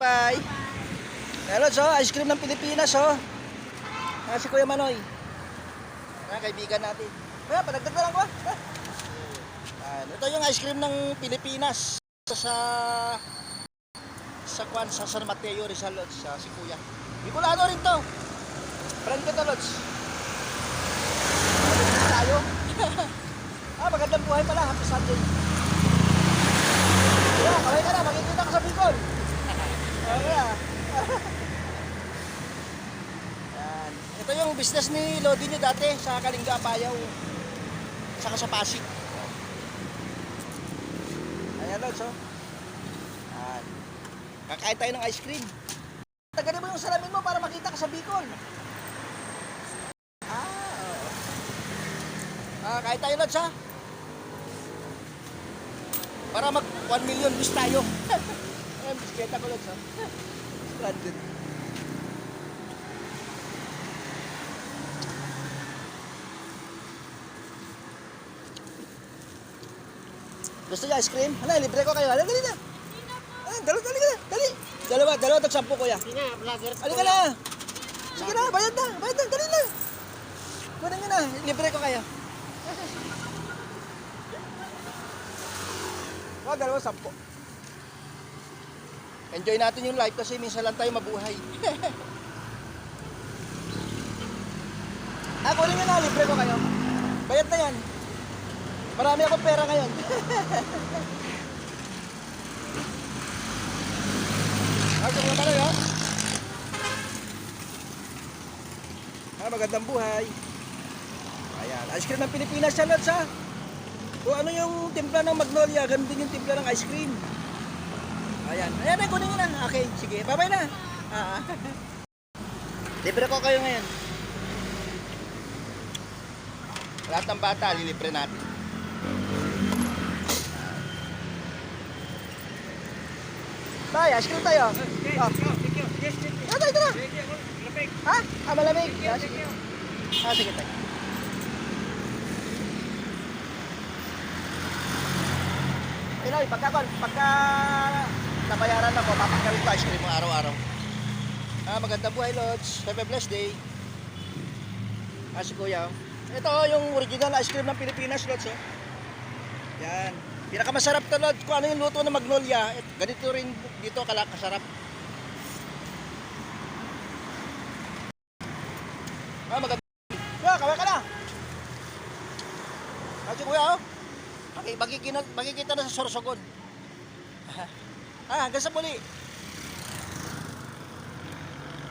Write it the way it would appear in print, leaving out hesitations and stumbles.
Bye. Hello, so ice cream ng Pilipinas, oh. Si Kuya Manoy. Kaibigan natin. Kaya, palagdag na lang ko. Ito yung ice cream ng Pilipinas sa San Mateo, Rizal, Lodge, si Kuya. Bicolano rin to. Friend ko to, Lodge. Tayo. Magandang buhay pala. Happy Sunday. Kaway ka na. Makikita ko sa Bicol. Yan. Ito yung business ni Lodi niyo dati sa Kalinga, Apayaw. Saka sa Pasig. Ayan, Lodge, oh. Yan. Kakain tayo ng ice cream. Taganin mo yung salamin mo para makita ka sa Bicol. Kain tayo, Lodge, ha? Para mag 1 million views tayo. Ayan, bisketa ko, Lodge, ha? Stranded. Gusto niya ice cream? Ano, libre ko kayo. Dali na. Dali. Dalawa, tag-10 kuya. Sige na, vlogger. Halika na. Sige na, bayad na. Dali na. Kunin nyo na, libre ko kayo. Dalawa, 10. Enjoy natin yung life kasi minsan lang tayo mabuhay. Kunin nyo na, libre ko kayo. Bayad na yan. Marami akong pera ngayon. Sige naman tayo, ha? Magandang buhay. Ayan, ice cream ng Pilipinas yan, Lodge, ha? Kung ano yung timpla ng Magnolia, ganun din yung timpla ng ice cream. Ayan, kunin nyo na. Okay, sige, bye-bye na. Libre ko kayo ngayon. Lahat ng bata, lilibre natin. Tay, ice cream tayo. Ito na. Ha? Malamig. Sige tayo. Pinoy, pagka nabayaran ako, papakawin ko ice cream mo araw-araw. Magandang buhay, Lodge. Have a blessed day. Si Kuya. Ito yung original ice cream ng Pilipinas, Lodge. Yan. Pinakamasarap to, Lodge. Kung ano yung luto ng Magnolia, ganito rin dito kasarap. Maganda. Kaway ka na. Si Kuya, oh. Makikita na sa Sorsogon. Hanggang sa muli.